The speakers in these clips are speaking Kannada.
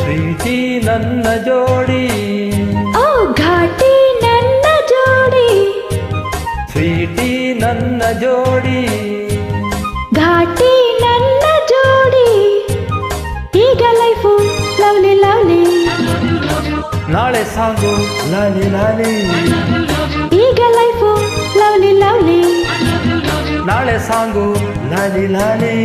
ಪ್ರೀತಿ ನನ್ನ ಜೋಡಿ, ಓ ಘಾಟಿ ನನ್ನ ಜೋಡಿ, ಸ್ವೀಟಿ ನನ್ನ ಜೋಡಿ, ಘಾಟಿ ನನ್ನ ಜೋಡಿ. ಈಗ ಲೈಫು ಲವ್ಲಿ ಲವ್ಲಿ, ನಾಳೆ ಸಾಂಗು ಲಾಲಿ ಲಾಲಿ. ಈಗ ಲೈಫು ಲವ್ಲಿ ಲವ್ಲಿ, ನಾಳೆ ಸಾಂಗು ಲಾಲಿ ಲಾಲಿ.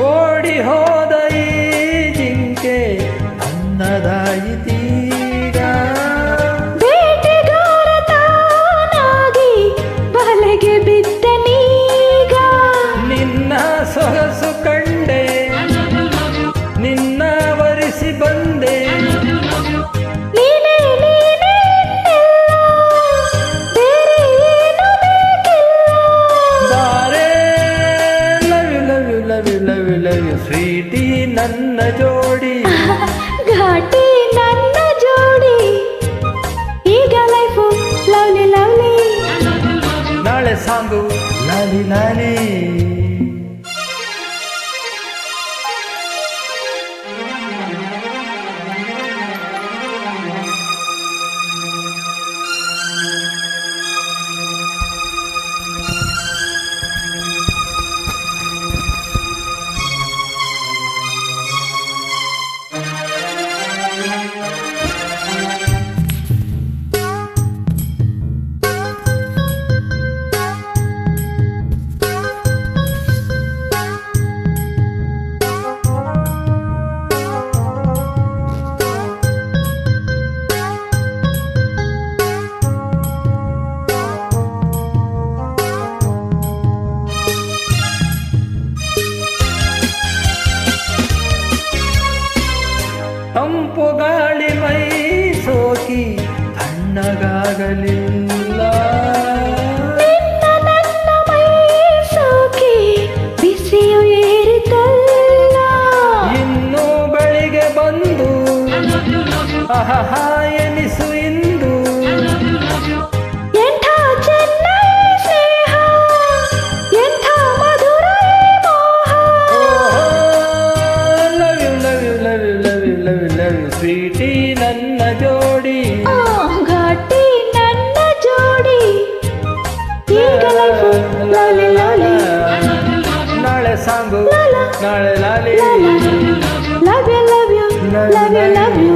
ಓಡಿ ಹೋದ ಈ ಜಿಂಕೆ ನನ್ನದಾಯಿತೀಗ, ಬೇಟೆಗಾರ ತಾನಾಗಿ ಬಲೆಗೆ ಬಿದ್ದನೀಗ. ನಿನ್ನ ಸೊಗಸು ಕಂಡೆ, ನಿನ್ನ ವರಿಸಿ ಬಂದೆ, ನೀನೇ ನೀನೇ ಎಲ್ಲ, ಬೇರೆ ಏನು ಬೇಕಿಲ್ಲ. ಬಾರೆ love you love you love you love you love you. Sweety ನನ್ನ ಜೋಡಿ, ಘಾಟಿ ನನ್ನ ಜೋಡಿ. ಈಗ ಲೈಫು ಲವ್ಲಿ ಲವ್ಲಿ, ನಾಳೆ ಸಾಂಗು ಲಾಲಿ ಲಾಲಿ. ತಂಪು ಗಾಳಿ ಮೈ ಸೋಕಿ ತಣ್ಣಗಾಗಲಿಲ್ಲ, ನಿನ್ನ ನನ್ನ ಮೈ ಸೋಕಿ ಬಿಸಿಯು ಏರಿತಲ್ಲ. ಇನ್ನು ಬೆಳಿಗ್ಗೆ ಬಂದು ಅಹಹ ಎನಿಸು ಇಂದು. ಎಂಥ ಚೆನ್ನೈ ಸ್ನೇಹ, ಎಂಥ ಮಧುರ ಮೋಹ. Love you love you love you love you love you love you. Sweety ನನ್ನ ಜೋಡಿ, ಓ ಘಾಟಿ ನನ್ನ ಜೋಡಿ. ಈಗ ಲೈಫು ಲವ್ಲಿ ಲವ್ಲಿ, ನಾಳೆ ಸಾಂಗು ಲಾಲಾ, ನಾಳೆ ಲಾಲಿ. Love you love you love you love you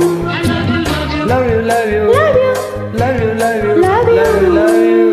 love you love you love you love you love you love you love you love you.